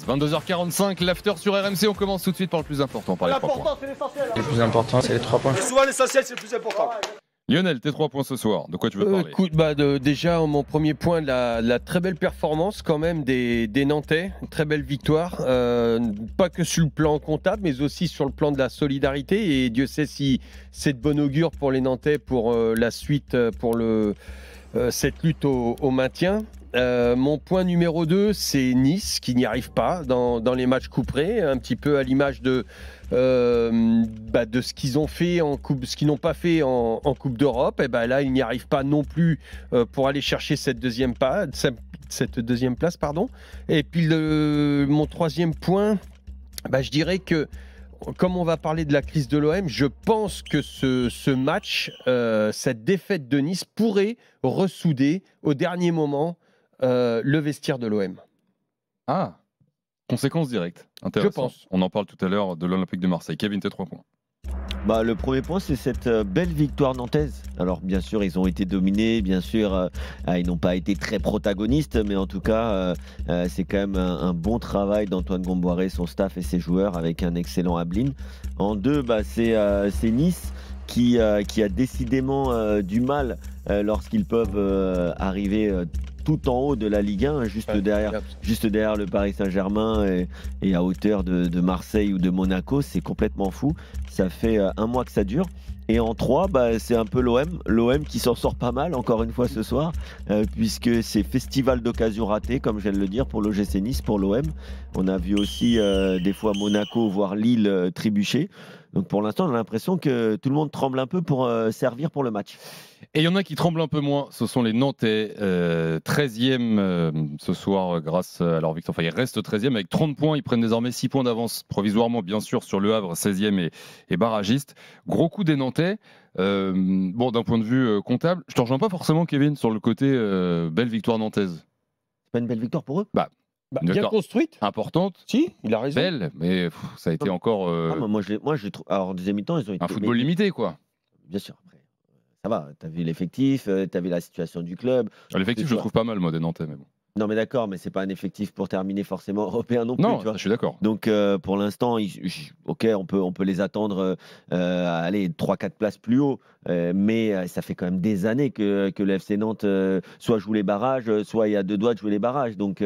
22h45, l'after sur RMC. On commence tout de suite par le plus important, par les 3 points. C'est l'essentiel. Le plus important, c'est les 3 points. Et souvent, l'essentiel, c'est le plus important. Lionel, tes 3 points ce soir, de quoi tu veux parler? Déjà, mon premier point, la très belle performance quand même des Nantais. Une très belle victoire. Pas que sur le plan comptable, mais aussi sur le plan de la solidarité. Et Dieu sait si c'est de bon augure pour les Nantais pour la suite, pour cette lutte au maintien. Mon point numéro 2, c'est Nice qui n'y arrive pas dans les matchs couperés, un petit peu à l'image de ce qu'ils ont fait en coupe, ce qu'ils n'ont pas fait en Coupe d'Europe. Et là, ils n'y arrivent pas non plus pour aller chercher cette deuxième place, pardon. Et puis mon troisième point, je dirais que comme on va parler de la crise de l'OM, je pense que ce match, cette défaite de Nice pourrait ressouder au dernier moment le vestiaire de l'OM. Ah, conséquence directe. Intéressant. Je pense. On en parle tout à l'heure de l'Olympique de Marseille. Kevin, tes 3 points. Le premier point, c'est cette belle victoire nantaise. Alors, bien sûr, ils ont été dominés, bien sûr, ils n'ont pas été très protagonistes, mais en tout cas, c'est quand même un bon travail d'Antoine Gomboiré, son staff et ses joueurs, avec un excellent Ablin. En 2, c'est Nice qui a décidément du mal lorsqu'ils peuvent arriver tout en haut de la Ligue 1, juste derrière le Paris Saint-Germain et à hauteur de Marseille ou de Monaco. C'est complètement fou. Ça fait un mois que ça dure. Et en 3, c'est un peu l'OM qui s'en sort pas mal, encore une fois ce soir, puisque c'est festival d'occasions ratées, comme je viens de le dire, pour l'OGC Nice, pour l'OM. On a vu aussi des fois Monaco, voire Lille trébucher. Donc pour l'instant, on a l'impression que tout le monde tremble un peu pour servir pour le match. Et il y en a qui tremblent un peu moins, ce sont les Nantais, 13e ce soir grâce à leur victoire. Enfin, ils restent 13e avec 30 points, ils prennent désormais 6 points d'avance provisoirement bien sûr sur Le Havre, 16e et barragiste. Gros coup des Nantais. D'un point de vue comptable, je te rejoins pas forcément Kevin sur le côté belle victoire nantaise. C'est pas une belle victoire pour eux ? Bien construite. Importante. Si, il a raison. Belle, mais ça a été encore... moi, je trouve. Alors, en deuxième mi-temps, ils ont été. Un football limité, quoi. Bien sûr, après. Ça va, t'as vu l'effectif, t'as vu la situation du club. L'effectif, je le trouve pas mal, moi, des Nantais, mais bon. Non, mais d'accord, mais c'est pas un effectif pour terminer forcément européen non plus. Non, tu vois. je suis d'accord. Donc, pour l'instant, on peut les attendre à aller 3-4 places plus haut. Mais ça fait quand même des années que le FC Nantes soit joue les barrages, soit il y a 2 doigts de jouer les barrages. Donc,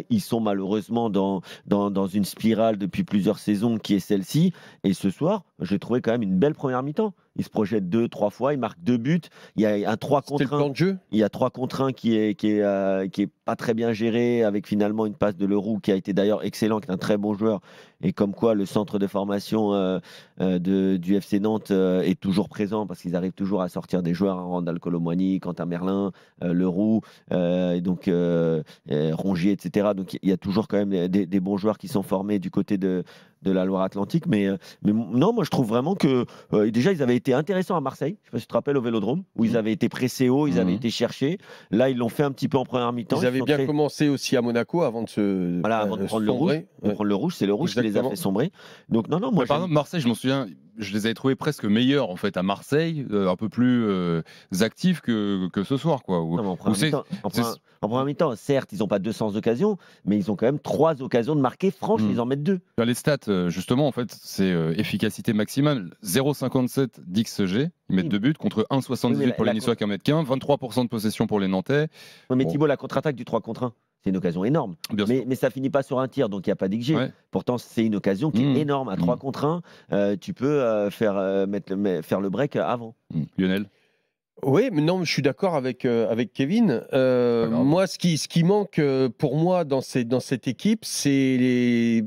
ils sont malheureusement dans une spirale depuis plusieurs saisons qui est celle-ci. Et ce soir, j'ai trouvé quand même une belle première mi-temps. Ils se projettent 2-3 fois, ils marquent 2 buts. Il y a un 3 contre 1. C'est le plan de jeu. Il y a 3 contre 1 qui est pas très bien géré, avec finalement une passe de Leroux qui a été d'ailleurs excellent, qui est un très bon joueur. Et comme quoi le centre de formation du FC Nantes est toujours présent, parce qu'ils arrivent toujours à sortir des joueurs, Randal Colomboigny, Quentin Merlin, Leroux, Rongier, etc. Donc il y a toujours quand même des bons joueurs qui sont formés du côté de la Loire-Atlantique. Mais non, moi je trouve vraiment que déjà ils avaient été intéressants à Marseille. Je ne sais pas si tu te rappelles, au Vélodrome, où ils avaient été pressés haut, ils avaient été cherchés. Là, ils l'ont fait un petit peu en première mi-temps. Ils avaient bien commencé aussi à Monaco avant de avant de prendre le rouge. Le rouge, c'est le rouge qui les a fait sombrer. Donc non, moi. Par exemple, Marseille, je m'en souviens, je les avais trouvés presque meilleurs en fait à Marseille, un peu plus actifs que ce soir, quoi. En première mi-temps, certes, ils n'ont pas 200 occasions, mais ils ont quand même 3 occasions de marquer franches, ils en mettent 2. Dans les stats, justement, en fait, c'est efficacité maximale 0,57 d'XG. Ils mettent 2 buts contre 1,78 pour les Niçois qui en mettent qu'un, 23% de possession pour les Nantais. Mais Thibaut, la contre-attaque du 3 contre 1, c'est une occasion énorme. Mais ça finit pas sur un tir, donc il n'y a pas d'XG. Ouais. Pourtant, c'est une occasion qui est énorme. À 3 contre 1, tu peux faire le break avant. Lionel ? Oui, mais non, je suis d'accord avec Kevin. Moi, ce qui manque pour moi dans cette équipe, c'est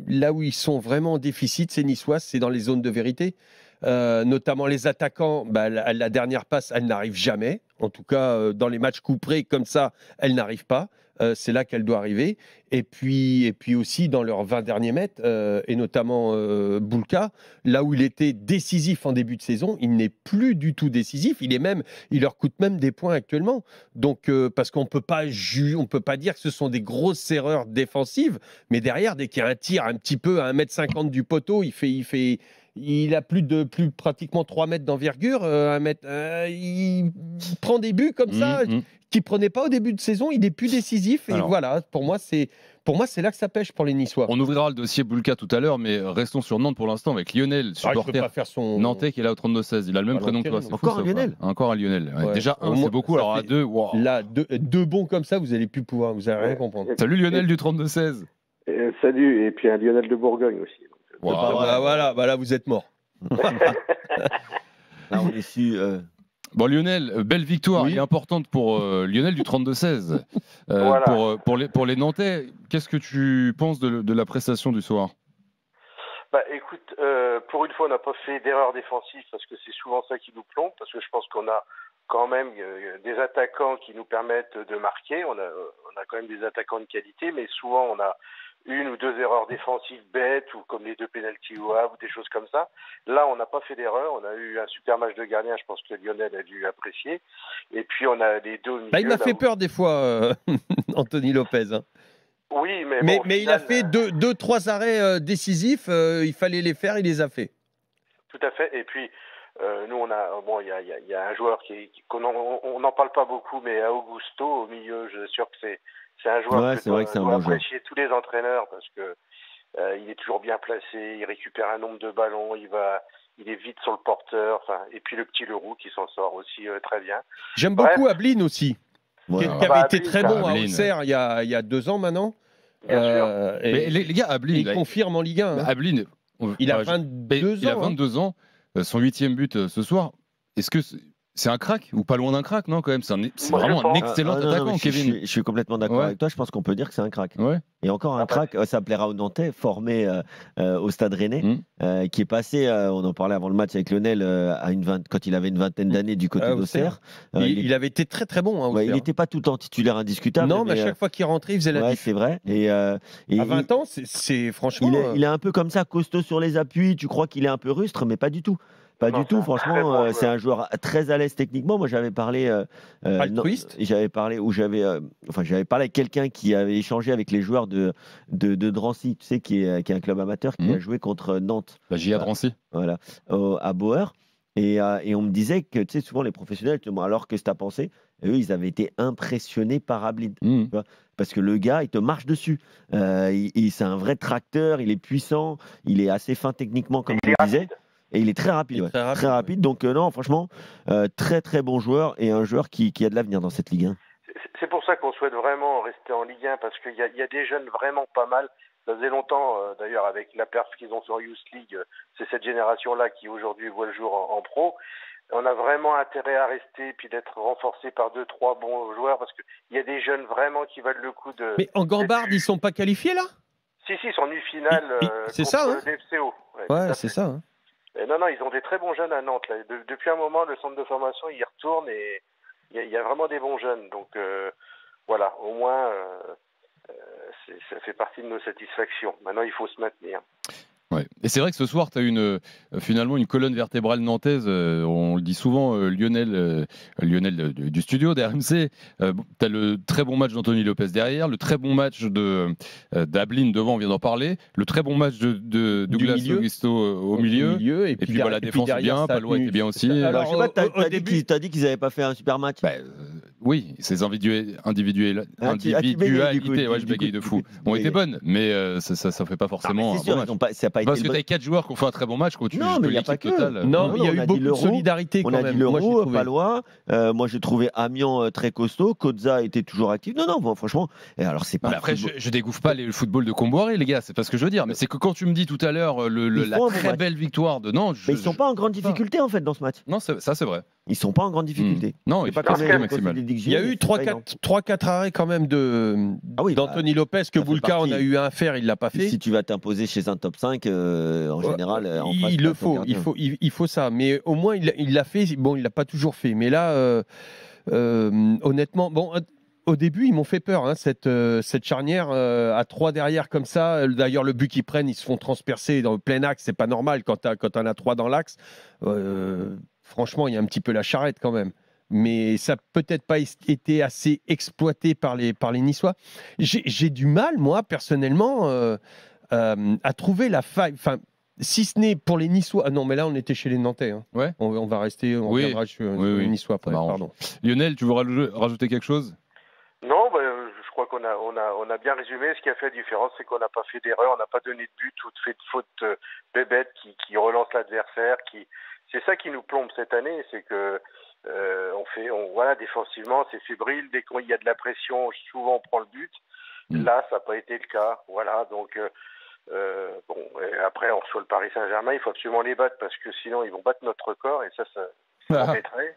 là où ils sont vraiment en déficit, c'est Niçois, c'est dans les zones de vérité. Notamment les attaquants, la dernière passe, elle n'arrive jamais. En tout cas, dans les matchs couperés comme ça, elle n'arrive pas. C'est là qu'elle doit arriver. Et puis aussi dans leurs 20 derniers mètres, et notamment Boulka, là où il était décisif en début de saison, il n'est plus du tout décisif. Il leur coûte même des points actuellement. Donc, parce qu'on peut pas dire que ce sont des grosses erreurs défensives, mais derrière, dès qu'il y a un tir un petit peu à 1,50 m du poteau, il il a plus pratiquement 3 mètres d'envergure, il prend des buts comme ça qu'il prenait pas au début de saison. Il est plus décisif et voilà. Pour moi, c'est là que ça pêche pour les Niçois. On ouvrira le dossier Boulka tout à l'heure, mais restons sur Nantes pour l'instant avec Lionel, supporter nantais qui est là au 32-16. Il a le même prénom que toi. Encore un Lionel. Encore un Lionel. Ouais. Déjà un, c'est beaucoup. Alors à deux, wow. Là, deux bons comme ça, vous allez plus pouvoir, vous allez rien comprendre. Salut Lionel du 32-16. Salut, et puis un Lionel de Bourgogne aussi. Wow. Voilà, vous êtes mort. Là, on est su. Bon Lionel, belle victoire, elle est importante pour Lionel du 32-16. Voilà. pour les Nantais, qu'est-ce que tu penses de la prestation du soir? Bah écoute, pour une fois on n'a pas fait d'erreur défensive parce que c'est souvent ça qui nous plombe, parce que je pense qu'on a quand même des attaquants qui nous permettent de marquer, on a quand même des attaquants de qualité, mais souvent on a une ou deux erreurs défensives bêtes, ou comme les 2 pénaltys au Havre, ou des choses comme ça. Là, on n'a pas fait d'erreur. On a eu un super match de gardien, je pense que Lionel a dû apprécier. Et puis, on a les deux au milieu. Il m'a fait peur des fois, Anthony Lopez. Hein. Oui, mais bon, mais il a fait 2-3 arrêts décisifs. Il fallait les faire, il les a fait. Tout à fait. Et puis, nous, il y a un joueur on n'en parle pas beaucoup, mais Augusto, au milieu, je suis sûr que c'est un joueur que doit apprécier tous les entraîneurs parce que il est toujours bien placé, il récupère un nombre de ballons, il est vite sur le porteur, et puis le petit Leroux qui s'en sort aussi très bien. J'aime beaucoup Ablin aussi, qui avait été très bon à Auxerre il y a 2 ans maintenant. Bien sûr. Mais les gars, Ablin, il confirme en Ligue 1. Hein. Ablin, il a 22 ans. Il a 22 ans, son 8e but ce soir. Est-ce que c'est un crack ou pas loin d'un crack, non, quand même? C'est vraiment un excellent attaquant, Kevin. Je suis complètement d'accord avec toi. Je pense qu'on peut dire que c'est un crack. Ouais. Et encore un crack, ça plaira aux Nantais, formé au Stade Rennais, qui est passé, on en parlait avant le match avec Lionel, quand il avait une vingtaine d'années du côté d'Auxerre. Il avait été très très bon. Hein, il n'était pas tout le temps titulaire indiscutable. Non, mais à chaque fois qu'il rentrait, il faisait la diff. C'est vrai. À 20 ans, c'est franchement. Il est un peu comme ça, costaud sur les appuis. Tu crois qu'il est un peu rustre, mais pas du tout. Pas du tout, franchement, c'est un joueur très à l'aise techniquement. Moi, j'avais parlé, j'avais parlé avec quelqu'un qui avait échangé avec les joueurs de Drancy, tu sais, qui est un club amateur qui a joué contre Nantes. La JA Drancy. Voilà, à Bauer. Et on me disait que, tu sais, souvent les professionnels, alors que c'est à penser, eux, ils avaient été impressionnés par Ablin. Parce que le gars, il te marche dessus. C'est un vrai tracteur, il est puissant, il est assez fin techniquement, comme je le disais. Et il est très rapide. Très rapide. Donc, non, franchement, très très bon joueur et un joueur qui a de l'avenir dans cette Ligue 1. C'est pour ça qu'on souhaite vraiment rester en Ligue 1 parce qu'il y a des jeunes vraiment pas mal. Ça faisait longtemps, d'ailleurs, avec la perf qu'ils ont fait en Youth League, c'est cette génération-là qui aujourd'hui voit le jour en pro. On a vraiment intérêt à rester puis d'être renforcé par 2-3 bons joueurs parce qu'il y a des jeunes vraiment qui valent le coup de. Mais en Gambarde, ils sont pas qualifiés là? Si, ils sont en demi-finale. C'est ça, hein? Le DFCO. Ouais, c'est ça. Hein. Non, ils ont des très bons jeunes à Nantes. Là. Depuis un moment, le centre de formation, il y retourne et il y a vraiment des bons jeunes. Donc voilà, au moins, ça fait partie de nos satisfactions. Maintenant, il faut se maintenir. Ouais. Et c'est vrai que ce soir, tu as finalement une colonne vertébrale nantaise. On le dit souvent, Lionel du studio d'RMC. Tu as le très bon match d'Anthony Lopez derrière, le très bon match d'Ablin devant, on vient d'en parler, le très bon match de Douglas Augusto au milieu. Et puis la défense est bien, Palois était bien aussi. Alors, je sais pas, t'as dit qu'ils n'avaient pas fait un super match. Oui, ces individualités, je bégaye de fou, ont été bonnes, mais ça fait pas forcément un bon match. Parce que tu as 4 joueurs qui ont fait un très bon match. Non, mais il n'y a pas que. Non, il y a eu beaucoup de solidarité quand même. On a dit Leroux, Palois. Moi, j'ai trouvé Amiens très costaud. Koza était toujours actif. Non, franchement. Alors, c'est pas. Après, je découvre pas le football de Comboiré, les gars. C'est pas ce que je veux dire. Mais c'est que quand tu me dis tout à l'heure la très belle victoire de Nantes. Mais ils sont pas en grande difficulté en fait dans ce match. Non, ça c'est vrai. Ils sont pas en grande difficulté. Non, il y a eu 3-4 arrêts quand même d'Anthony Lopez que Boulka on a eu un à faire, il l'a pas fait. Si tu vas t'imposer chez un top 5 en général il faut ça, mais au moins il l'a fait. Bon, il l'a pas toujours fait, mais là honnêtement, bon, au début ils m'ont fait peur, hein, cette charnière à 3 derrière comme ça. D'ailleurs le but qu'ils prennent, ils se font transpercer dans le plein axe, c'est pas normal quand on a 3 dans l'axe. Franchement, il y a un petit peu la charrette quand même. Mais ça n'a peut-être pas été assez exploité par les Niçois. J'ai du mal, moi, personnellement, à trouver la faille. Enfin, si ce n'est pour les Niçois. Ah non, mais là, on était chez les Nantais. Hein. Ouais. On va rester, on reviendra sur les Niçois après. Pardon. Lionel, tu veux rajouter quelque chose? Non, je crois qu'on a bien résumé. Ce qui a fait la différence, c'est qu'on n'a pas fait d'erreur, on n'a pas donné de but ou fait de faute bébête qui relance l'adversaire. C'est ça qui nous plombe cette année, c'est que voilà, défensivement, c'est fébrile. Dès qu'il y a de la pression, souvent on prend le but. Là, ça n'a pas été le cas. Voilà, donc après on reçoit le Paris Saint-Germain, il faut absolument les battre parce que sinon ils vont battre notre record et ça m'embêterait.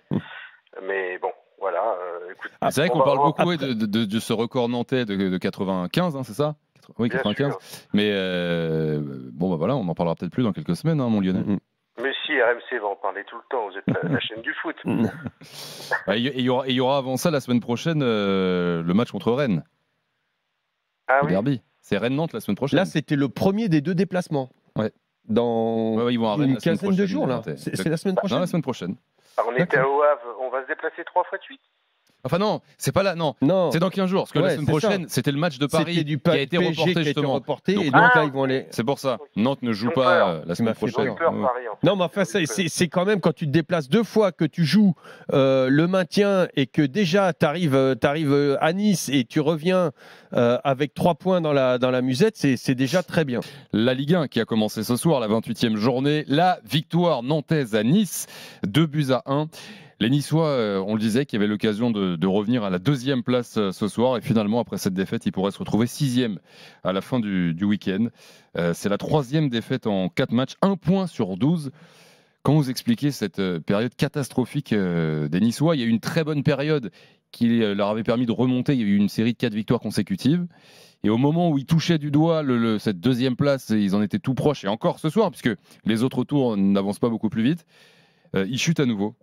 Mais bon. Voilà, écoute, c'est vrai qu'on parle beaucoup de ce record nantais de 95, hein, c'est ça? Oui, 95. Mais voilà, on en parlera peut-être plus dans quelques semaines, hein, mon Lionel. Mais si, RMC va en parler tout le temps, vous êtes la chaîne du foot. Il y aura avant ça, la semaine prochaine, le match contre Rennes. Le derby. C'est Rennes-Nantes la semaine prochaine. Là, c'était le premier des 2 déplacements. Ouais. Dans ils vont à Rennes une quinzaine de jours, là. C'est la semaine prochaine? Non, la semaine prochaine. Alors, on était au Havre, on va se déplacer 3 fois de suite. Enfin non, c'est pas là, non. C'est dans 15 jours, parce que la semaine prochaine, c'était le match de Paris qui a été reporté justement. Et donc là, ils vont aller... C'est pour ça. Nantes ne joue pas la semaine prochaine. Non, mais enfin, c'est quand même quand tu te déplaces 2 fois, que tu joues le maintien et que déjà tu arrives à Nice et tu reviens avec 3 points dans la musette, c'est déjà très bien. La Ligue 1 qui a commencé ce soir, la 28e journée, la victoire nantaise à Nice, 2-1. Les Niçois, on le disait, qui avaient l'occasion de revenir à la 2e place ce soir. Et finalement, après cette défaite, ils pourraient se retrouver 6e à la fin du week-end. C'est la 3e défaite en 4 matchs, 1 point sur 12. Quand vous expliquez cette période catastrophique des Niçois, il y a eu une très bonne période qui leur avait permis de remonter. Il y a eu une série de 4 victoires consécutives. Et au moment où ils touchaient du doigt cette 2e place, ils en étaient tout proches. Et encore ce soir, puisque les autres tours n'avancent pas beaucoup plus vite, ils chutent à nouveau.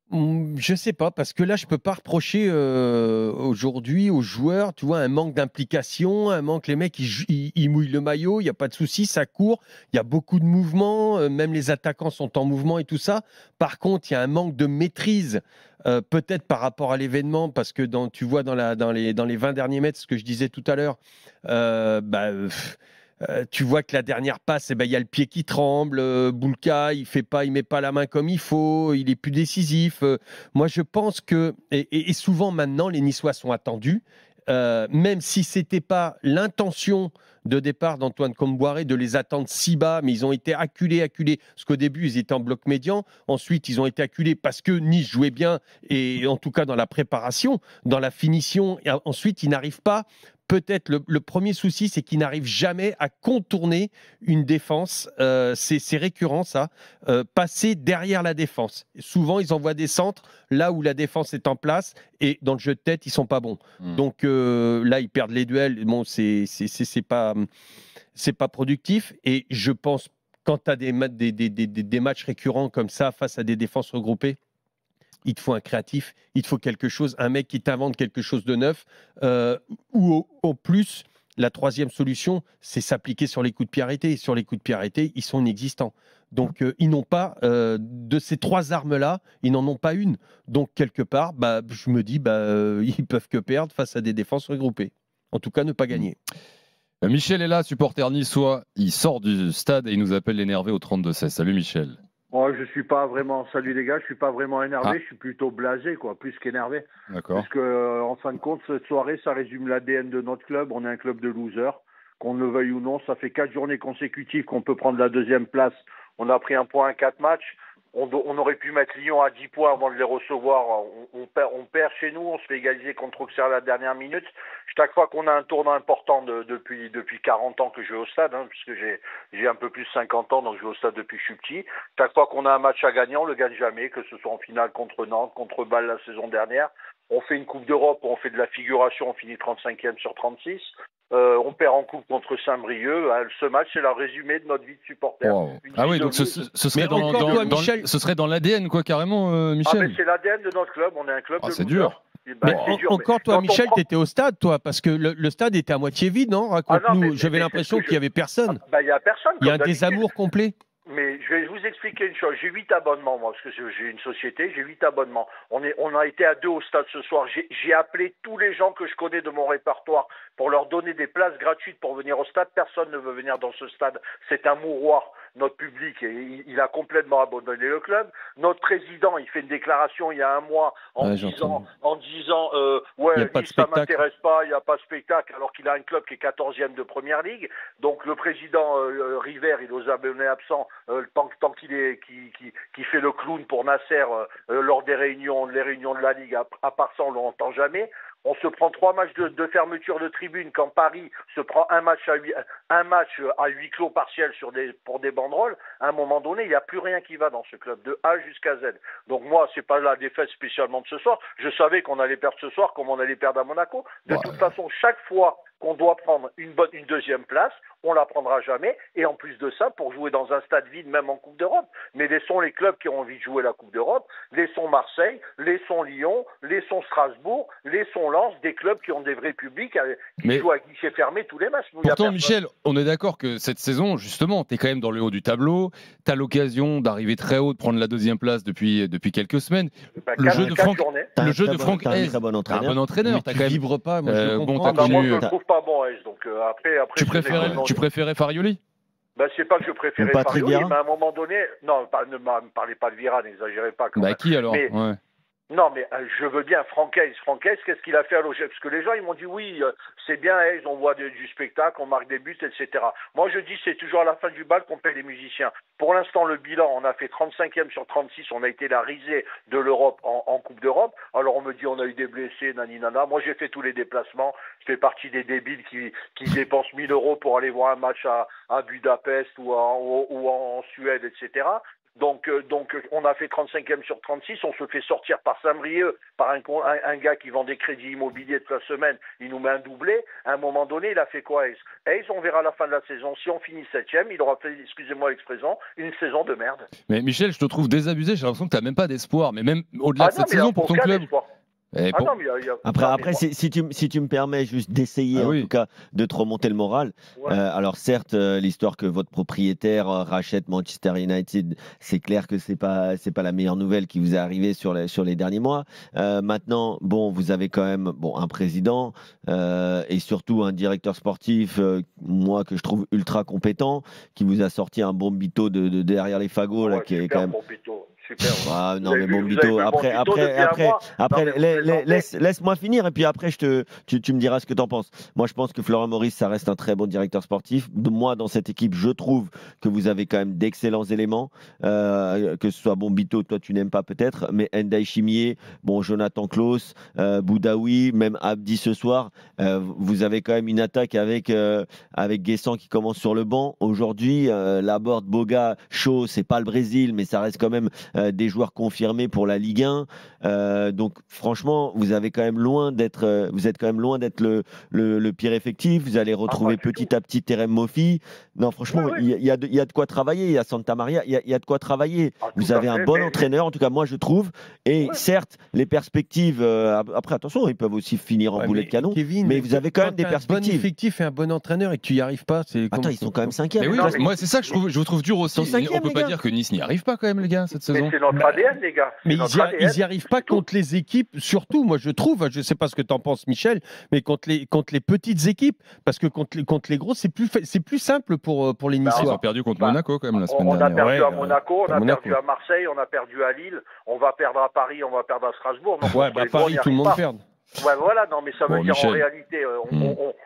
Je sais pas, parce que là, je peux pas reprocher aujourd'hui aux joueurs, tu vois, un manque d'implication, un manque, les mecs, ils mouillent le maillot, il n'y a pas de souci, ça court, il y a beaucoup de mouvements, même les attaquants sont en mouvement et tout ça. Par contre, il y a un manque de maîtrise, peut-être par rapport à l'événement, parce que tu vois dans les 20 derniers mètres, ce que je disais tout à l'heure, tu vois que la dernière passe, il y a le pied qui tremble. Boulka, il met pas la main comme il faut. Il est plus décisif. Moi, je pense que et souvent maintenant, les Niçois sont attendus, même si c'était pas l'intention de départ d'Antoine Kombouaré de les attendre si bas, mais ils ont été acculés. Parce qu'au début, ils étaient en bloc médian. Ensuite, ils ont été acculés parce que Nice jouait bien, et en tout cas dans la préparation, dans la finition. Et ensuite, ils n'arrivent pas. Peut-être le premier souci, c'est qu'ils n'arrivent jamais à contourner une défense. C'est récurrent, ça. Passer derrière la défense. Souvent, ils envoient des centres là où la défense est en place, et dans le jeu de tête, ils sont pas bons. Donc là, ils perdent les duels. Bon, c'est pas productif. Et je pense, quand tu as des matchs récurrents comme ça face à des défenses regroupées, il te faut un créatif, il te faut quelque chose, un mec qui t'invente quelque chose de neuf, ou au plus, la 3e solution, c'est s'appliquer sur les coups de pied arrêtés. Et sur les coups de pied arrêtés, ils sont inexistants. Donc, ils n'ont pas, de ces 3 armes-là, ils n'en ont pas une. Donc, quelque part, je me dis, ils peuvent que perdre face à des défenses regroupées. En tout cas, ne pas gagner. Michel est là, supporter niçois. Il sort du stade et il nous appelle l'énervé au 32-16. Salut Michel. Moi, je suis pas vraiment. Salut les gars, je suis pas vraiment énervé. Je suis plutôt blasé, quoi, plus qu'énervé. D'accord. Parce que, en fin de compte, cette soirée, ça résume l'ADN de notre club. On est un club de losers, qu'on le veuille ou non. Ça fait 4 journées consécutives qu'on peut prendre la 2e place. On a pris 1 point à 4 matchs. On aurait pu mettre Lyon à 10 points avant de les recevoir. On perd chez nous, on se fait égaliser contre Auxerre à la dernière minute. Chaque fois qu'on a un tournant important depuis 40 ans que je vais au stade, puisque j'ai un peu plus de 50 ans, donc je vais au stade depuis que je suis petit. Chaque fois qu'on a un match à gagner, on le gagne jamais, que ce soit en finale contre Nantes, contre Bâle la saison dernière. On fait une Coupe d'Europe, on fait de la figuration, on finit 35e sur 36. On perd en coupe contre Saint-Brieuc. Ce match, c'est le résumé de notre vie de supporter. Wow. Ah oui, donc ce serait dans l'ADN, quoi, carrément, Michel. Ah, mais c'est l'ADN de notre club. On est un club de c'est dur. Encore toi, Michel, tu étais au stade, toi, parce que le stade était à moitié vide, non? Raconte-nous. J'avais l'impression qu'il n'y avait personne. Il n'y a personne. Il y a un désamour complet. Mais je vais vous expliquer une chose. J'ai 8 abonnements, moi, parce que j'ai une société, j'ai 8 abonnements. On a été à 2 au stade ce soir. J'ai appelé tous les gens que je connais de mon répertoire pour leur donner des places gratuites pour venir au stade. Personne ne veut venir dans ce stade. C'est un mouroir. notre public, il a complètement abandonné le club. Notre président, il fait une déclaration il y a un mois en disant ouais, Nice, ça m'intéresse pas, il n'y a pas de spectacle, alors qu'il a un club qui est 14e de première ligue. Donc le président River, il est aux abonnés absents tant qu'il fait le clown pour Nasser lors des réunions de la ligue. À part ça, on ne l'entend jamais. On se prend 3 matchs de fermeture de tribune quand Paris se prend un match à huis clos partiel pour des banderoles. À un moment donné, il n'y a plus rien qui va dans ce club, de A jusqu'à Z. Donc moi, c'est pas la défaite spécialement de ce soir. Je savais qu'on allait perdre ce soir comme on allait perdre à Monaco. De toute façon, chaque fois qu'on doit prendre une deuxième place, on la prendra jamais. Et en plus de ça, pour jouer dans un stade vide, même en Coupe d'Europe. Mais laissons les clubs qui ont envie de jouer la Coupe d'Europe, laissons Marseille, laissons Lyon, laissons Strasbourg, laissons Lens, des clubs qui ont des vrais publics, qui jouent à guichet fermé tous les matchs. Pourtant, Michel, on est d'accord que cette saison, justement, tu es quand même dans le haut du tableau, tu as l'occasion d'arriver très haut, de prendre la deuxième place depuis quelques semaines. Le jeu de Franck Hez, un bon entraîneur. Tu ne vibres pas, moi je comprends. Moi, je ne trouve pas bon Hez. Donc après, tu préférais Farioli? C'est pas que je préférais Farioli, mais à un moment donné, non, ne me parlez pas de Vira, n'exagérez pas. Qui alors? Non, mais je veux bien Franck Hez. Franck Hez, qu'est-ce qu'il a fait à l'OGC? Parce que les gens, ils m'ont dit, oui, c'est bien Hez, on voit du spectacle, on marque des buts, etc. Moi, je dis, c'est toujours à la fin du bal qu'on paie les musiciens. Pour l'instant, le bilan, on a fait 35e sur 36, on a été la risée de l'Europe en Coupe d'Europe. Alors, on me dit, on a eu des blessés, nani-nana. Moi, j'ai fait tous les déplacements. Je fais partie des débiles qui dépensent 1 000 € pour aller voir un match à Budapest ou en Suède, etc. Donc, on a fait 35e sur 36, on se fait sortir par Saint-Brieuc, par un gars qui vend des crédits immobiliers toute la semaine, il nous met un doublé. À un moment donné, il a fait quoi, Hez? On verra à la fin de la saison. Si on finit 7e, il aura fait, excusez-moi l'expression, une saison de merde. Mais Michel, je te trouve désabusé, j'ai l'impression que tu n'as même pas d'espoir, mais même au-delà de cette saison pour ton club. Après, si tu me permets juste d'essayer en tout cas de te remonter le moral. Alors certes, l'histoire que votre propriétaire rachète Manchester United, c'est clair que c'est pas la meilleure nouvelle qui vous est arrivée sur les derniers mois. Maintenant, vous avez quand même un président et surtout un directeur sportif, moi que je trouve ultra compétent, qui vous a sorti un bon bito de derrière les fagots là, qui est quand même. Super. Non, mais Bombito, après, laisse-moi finir et puis après tu me diras ce que tu en penses. Moi, je pense que Florent Maurice, ça reste un très bon directeur sportif. Moi, dans cette équipe, je trouve que vous avez quand même d'excellents éléments, que ce soit Bombito, toi tu n'aimes pas peut-être, mais Ndiaye Chimier, Jonathan Klaus, Boudaoui, même Abdi ce soir. Vous avez quand même une attaque avec Guessant qui commence sur le banc. Aujourd'hui, Laborde, Boga, Shaw, c'est pas le Brésil, mais ça reste quand même des joueurs confirmés pour la Ligue 1. Donc franchement, vous êtes quand même loin d'être le pire effectif. Vous allez retrouver petit à petit Terem Moffi. Non, franchement, il y a de quoi travailler. Il y a Santa Maria, il y a de quoi travailler. Vous avez un bon entraîneur, en tout cas moi je trouve. Et certes, les perspectives. Après, attention, ils peuvent aussi finir en boulet de canon. Kevin, mais vous avez quand même des perspectives. Un bon effectif et un bon entraîneur et que tu n'y arrives pas. Attends, ils sont quand même 5e. Moi, c'est ça que je trouve dur aussi. On peut pas dire que Nice n'y arrive pas quand même, les gars, cette saison. Mais c'est notre ADN, les gars. Mais ils n'y arrivent pas contre les équipes, surtout, moi je trouve, je ne sais pas ce que tu en penses, Michel, mais contre les petites équipes, parce que contre les grosses, c'est plus simple pour les Niçois. Ils ont perdu contre Monaco quand même la semaine dernière. On a perdu à Monaco, on a perdu à Marseille, on a perdu à Lille, on va perdre à Paris, on va perdre à Strasbourg. Paris, tout le monde perd. Non, mais ça veut dire en réalité,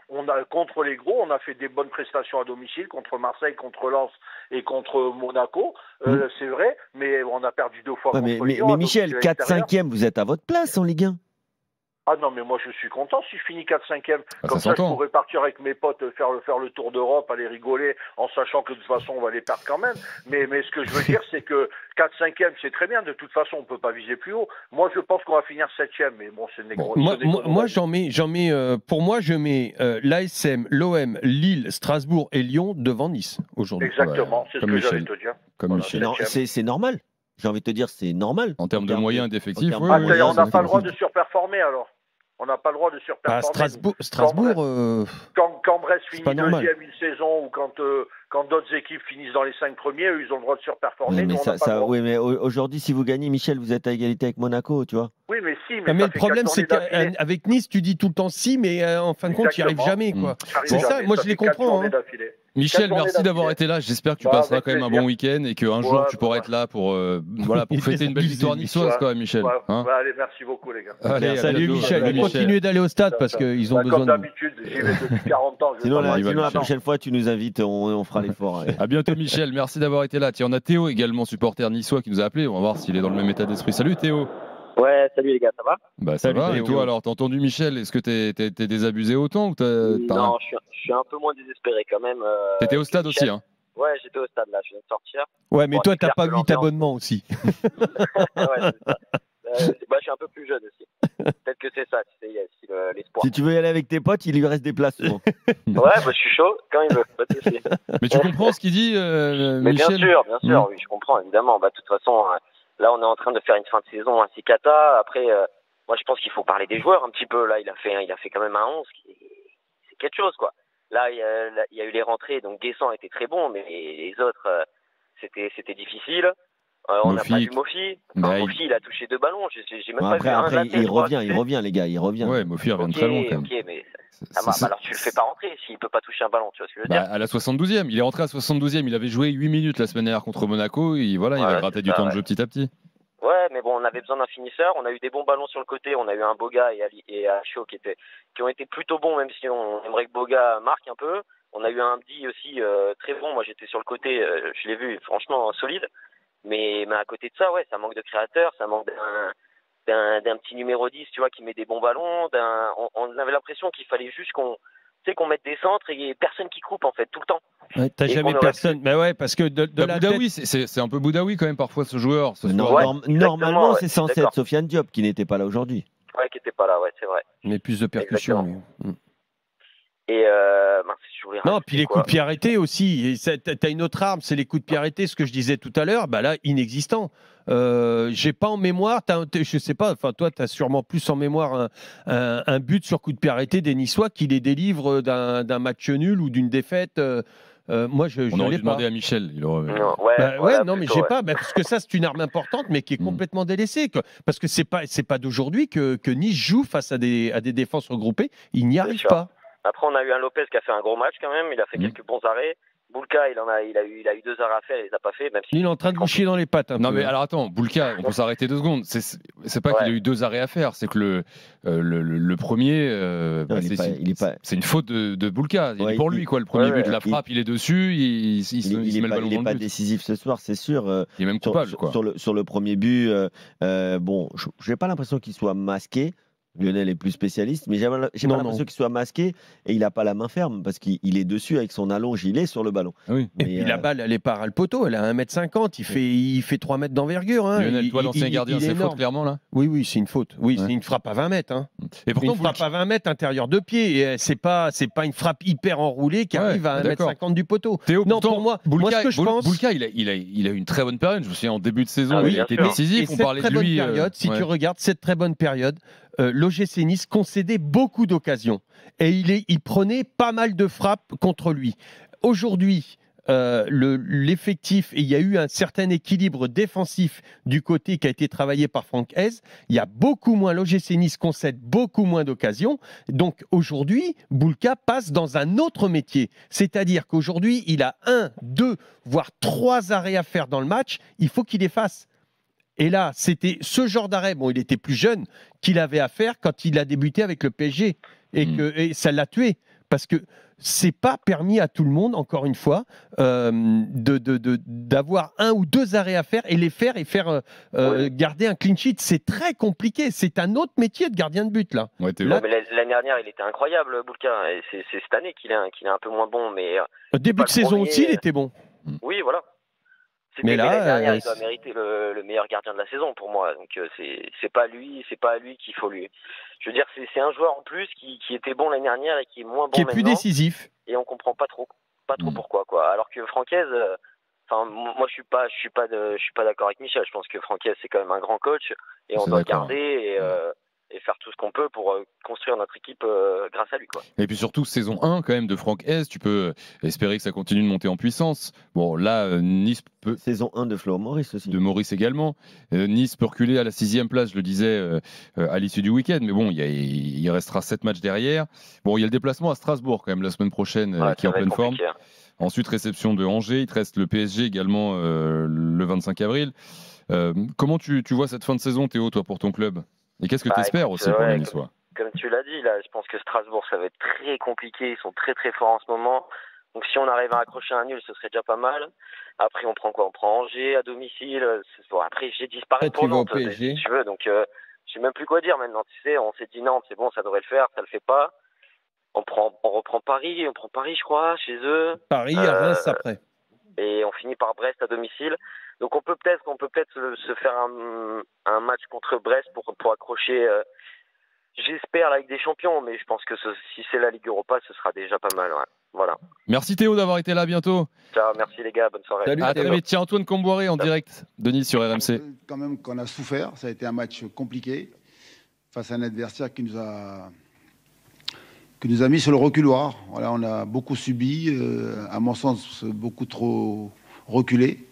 on a, contre les gros, on a fait des bonnes prestations à domicile, contre Marseille, contre Lens et contre Monaco, c'est vrai, mais on a perdu 2 fois contre Lyon. Mais Michel, 4-5e, vous êtes à votre place en Ligue 1. Ah non, mais moi je suis content si je finis 4-5e. Comme ça, je pourrais partir avec mes potes, faire le tour d'Europe, aller rigoler, en sachant que de toute façon on va les perdre quand même. Mais ce que je veux dire, c'est que 4-5e, c'est très bien. De toute façon, on peut pas viser plus haut. Moi, je pense qu'on va finir 7e, mais c'est négociable. Moi, j'en mets. Pour moi, je mets l'ASM, l'OM, Lille, Strasbourg et Lyon devant Nice aujourd'hui. Exactement, c'est ce que j'allais te dire. C'est normal. J'ai envie de te dire, c'est normal. En termes de moyens et d'effectifs, on n'a pas le droit de surperformer alors. On n'a pas le droit de surperformer. Strasbourg. Quand Brest finit normal. deuxième une saison ou quand d'autres équipes finissent dans les 5 premiers, eux, ils ont le droit de surperformer. Oui, mais, nous, on n'a pas le droit. oui, mais aujourd'hui, si vous gagnez, Michel, vous êtes à égalité avec Monaco, tu vois. Oui, mais si. Mais le problème, c'est qu'avec Nice, tu dis tout le temps si, mais en fin de compte, tu n'y arrives jamais. Quoi. C'est ça, moi je les comprends. Michel, merci d'avoir été là. J'espère que tu passeras quand même un bon week-end et qu'un jour tu pourras être là pour fêter une belle victoire niçoise quand même, Michel. Allez, merci beaucoup, les gars. Allez, salut Michel. Continuez d'aller au stade parce qu'ils ont besoin de. Comme d'habitude, j'y vais depuis 40 ans. Sinon, la prochaine fois, tu nous invites, on fera l'effort. À bientôt, Michel. Merci d'avoir été là. Tiens, on a Théo également, supporter niçois, qui nous a appelé. On va voir s'il est dans le même état d'esprit. Salut Théo. Ouais, salut les gars, ça va? Bah ça va. Et toi alors, t'as entendu Michel? Est-ce que t'es désabusé autant ou Non, je suis un peu moins désespéré quand même. T'étais au stade aussi, hein? Ouais, j'étais au stade là, je viens de sortir. Ouais, mais toi, t'as pas 8 abonnements aussi. Ouais, c'est ça. Je suis un peu plus jeune aussi. Peut-être que c'est ça, l'espoir. Si tu veux y aller avec tes potes, il lui reste des places. Ouais, je suis chaud quand il veut. Pas de souci. Mais tu comprends ce qu'il dit, mais Michel? Bien sûr, oui, je comprends évidemment. De toute façon. Là, on est en train de faire une fin de saison assez cata. Après, moi, je pense qu'il faut parler des joueurs un petit peu. Là, il a fait quand même un 11. C'est quelque chose, quoi. Là, il y a eu les rentrées. Donc, Guessant était très bon, mais les autres, c'était difficile. On n'a pas vu Mofi. Mofi, il a touché 2 ballons. J'ai même pas vu un après, il revient, les gars, il revient. Ouais, Mofi revient très long, quand même. Ok, mais alors tu le fais pas rentrer s'il peut pas toucher un ballon, tu vois ce que je veux dire? À la 72e, il est rentré à 72e, il avait joué 8 minutes la semaine dernière contre Monaco, et voilà, il va gratter du temps de jeu petit à petit. Ouais, mais bon, on avait besoin d'un finisseur, on a eu des bons ballons sur le côté, on a eu un Boga et Acho qui ont été plutôt bons, même si on aimerait que Boga marque un peu. On a eu un Abdi aussi très bon, moi j'étais sur le côté, je l'ai vu, franchement solide. Mais à côté de ça, ouais, ça manque de créateurs, ça manque d'un petit numéro 10, tu vois, qui met des bons ballons. On avait l'impression qu'il fallait juste qu'on mette des centres et personne qui coupe, en fait, tout le temps. Ouais, t'as jamais personne. Mais ouais, parce que de la Boudaoui, c'est un peu Boudaoui quand même, parfois, ce joueur. Normalement, c'est censé être Sofiane Diop, qui n'était pas là aujourd'hui. Ouais, qui n'était pas là, ouais, c'est vrai. Mais plus de percussion, lui. Et non, puis les coups de pied arrêtés aussi. T'as une autre arme, c'est les coups de pied arrêtés. Ce que je disais tout à l'heure, bah là, inexistant. J'ai pas en mémoire. Je sais pas. Enfin, toi, t'as sûrement plus en mémoire un but sur coup de pied arrêté des Niçois qui les délivre d'un match nul ou d'une défaite. Moi, on aurait dû demander à Michel. Il aurait... Non, mais j'ai pas. Parce que ça, c'est une arme importante, mais qui est complètement délaissée. Parce que c'est pas d'aujourd'hui que Nice joue face à des défenses regroupées. Il n'y arrive pas. Après, on a eu un Lopez qui a fait un gros match quand même. Il a fait quelques bons arrêts. Boulka, il a eu 2 arrêts à faire, il les a pas fait. Même si il est en train de vous chier dans les pattes. Non, mais alors attends, Boulka, on peut s'arrêter 2 secondes. C'est pas qu'il a eu 2 arrêts à faire, c'est que le premier, c'est une faute de Boulka. Pour lui, quoi. Le premier but, la frappe, il est dessus, il se met le ballon dans le but. Il n'est pas décisif ce soir, c'est sûr. Il est même coupable, quoi. Sur le premier but, bon, j'ai pas l'impression qu'il soit masqué. Lionel est plus spécialiste, mais j'ai pas l'impression qu'il soit masqué et il n'a pas la main ferme parce qu'il est dessus avec son allonge, il est sur le ballon. Oui. Et puis la balle, elle est pas à le poteau, elle a 1m50, il fait 3 mètres d'envergure. Hein. Lionel, toi, l'ancien gardien, c'est faute clairement là? Oui, c'est une faute. Oui, c'est une frappe à 20 mètres. Hein. Et pourtant, une frappe à 20 mètres intérieur de pied. Et c'est pas une frappe hyper enroulée qui arrive à 1m50 du poteau. Théo, non, pour moi, ce que je pense. Boulka, il a eu une très bonne période. Je me souviens en début de saison, il était décisif. On parlait de lui. Si tu regardes cette très bonne période, l'OGC Nice concédait beaucoup d'occasions et il prenait pas mal de frappes contre lui. Aujourd'hui, l'effectif, et il y a eu un certain équilibre défensif du côté qui a été travaillé par Franck Hez. Il y a beaucoup moins, l'OGC Nice concède beaucoup moins d'occasions. Donc aujourd'hui, Boulka passe dans un autre métier. C'est-à-dire qu'aujourd'hui, il a 1, 2, voire 3 arrêts à faire dans le match. Il faut qu'il les fasse. Et là, c'était ce genre d'arrêt, bon, il était plus jeune, qu'il avait à faire quand il a débuté avec le PSG. Et ça l'a tué. Parce que c'est pas permis à tout le monde, encore une fois, d'avoir 1 ou 2 arrêts à faire et les faire garder un clean sheet. C'est très compliqué. C'est un autre métier de gardien de but, là. Mais l'année dernière, il était incroyable, Boulka. Et c'est cette année qu'il est un peu moins bon. Mais début de saison aussi, il était bon. Oui, voilà. Mais là, il doit mériter le meilleur gardien de la saison pour moi. Donc c'est pas lui qu'il faut lui. Je veux dire, c'est un joueur en plus qui était bon l'année dernière et qui est moins bon qui est maintenant. Plus décisif. Et on comprend pas trop pourquoi quoi. Alors que Franquez, moi je suis pas d'accord avec Michel. Je pense que Franquez c'est quand même un grand coach et on doit garder. et faire tout ce qu'on peut pour construire notre équipe grâce à lui, quoi. Et puis surtout, saison 1 quand même de Franck Hez, tu peux espérer que ça continue de monter en puissance. Bon, là, Nice peut... Saison 1 de Flo Maurice aussi. De Maurice également. Nice peut reculer à la 6e place, je le disais, à l'issue du week-end. Mais bon, il restera 7 matchs derrière. Bon, il y a le déplacement à Strasbourg quand même la semaine prochaine, qui est en pleine forme. Ensuite, réception de Angers. Il te reste le PSG également le 25 avril. Comment tu vois cette fin de saison, Théo, toi, pour ton club? Et qu'est-ce que tu espères aussi pour les Niçois? Comme tu l'as dit, là, je pense que Strasbourg, ça va être très compliqué. Ils sont très très forts en ce moment. Donc si on arrive à accrocher un nul, ce serait déjà pas mal. Après, on prend quoi? On prend Angers à domicile. Bon, après, j'ai disparu pour Nantes, si tu veux. Donc je sais même plus quoi dire maintenant. Tu sais, on s'est dit Nantes, c'est bon, ça devrait le faire, ça le fait pas. On reprend Paris, je crois, chez eux. Paris à Reims après. Et on finit par Brest à domicile. Donc on peut peut-être se faire un match contre Brest pour accrocher. J'espère la Ligue des Champions, mais je pense que si c'est la Ligue Europa, ce sera déjà pas mal. Ouais. Voilà. Merci Théo d'avoir été là, à bientôt. Ciao, merci les gars, bonne soirée. Salut, à très vite. Tiens, Antoine Comboiré en direct de Nice sur RMC. Quand même qu'on a souffert, ça a été un match compliqué face à un adversaire qui nous a mis sur le reculoir. Voilà, on a beaucoup subi, à mon sens beaucoup trop reculé.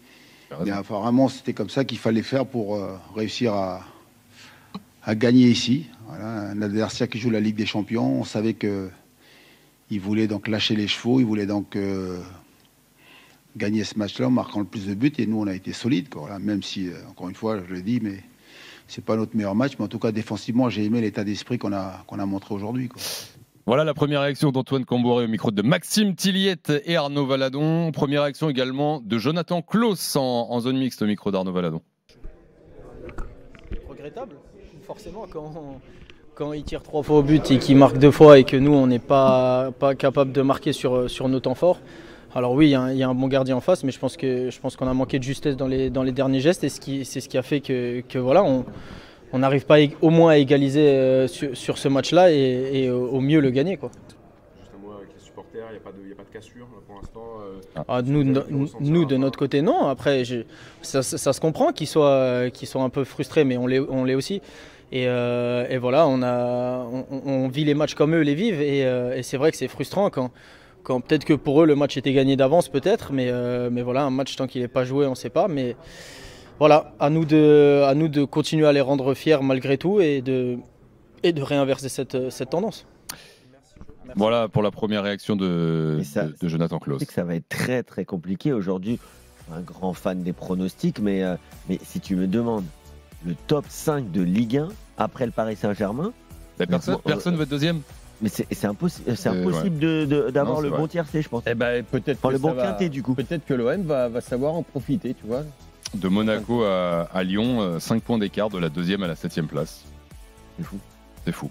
Mais enfin, vraiment, c'était comme ça qu'il fallait faire pour réussir à gagner ici. Voilà, un adversaire qui joue la Ligue des Champions, on savait qu'il voulait donc lâcher les chevaux, il voulait donc gagner ce match-là en marquant le plus de buts, et nous on a été solides, quoi. Voilà, même si, encore une fois, je le dis, mais c'est pas notre meilleur match, mais en tout cas défensivement, j'ai aimé l'état d'esprit qu'on a montré aujourd'hui, quoi. Voilà la première réaction d'Antoine Comboiré au micro de Maxime Tilliette et Arnaud Valadon. Première réaction également de Jonathan Claus en zone mixte au micro d'Arnaud Valadon. Regrettable, forcément, quand il tire 3 fois au but et qu'il marque 2 fois et que nous on n'est pas capable de marquer sur nos temps forts. Alors oui, il y a un bon gardien en face, mais je pense qu'on a manqué de justesse dans les derniers gestes, et c'est ce qui a fait que voilà, on n'arrive pas au moins à égaliser sur ce match-là et au mieux le gagner, quoi. Juste un mot avec les supporters, il n'y a pas de cassure pour l'instant. Nous de notre côté, non. Après, ça se comprend qu'ils soient un peu frustrés, mais on l'est aussi. Et voilà, on vit les matchs comme eux les vivent, et c'est vrai que c'est frustrant quand peut-être que pour eux le match était gagné d'avance, peut-être, mais voilà, un match tant qu'il n'est pas joué, on ne sait pas. Mais voilà, à nous de continuer à les rendre fiers malgré tout, et de réinverser cette tendance. Merci. Voilà pour la première réaction de Jonathan Claus. C'est que ça va être très très compliqué aujourd'hui. Un grand fan des pronostics, mais si tu me demandes le top 5 de Ligue 1 après le Paris Saint-Germain, personne veut être deuxième. Mais c'est impossible d'avoir le bon tiercé, je pense. Peut-être le bon quintet, du coup. Peut-être que l'OM va savoir en profiter, tu vois. De Monaco à Lyon, 5 points d'écart de la 2e à la 7e place. C'est fou. C'est fou.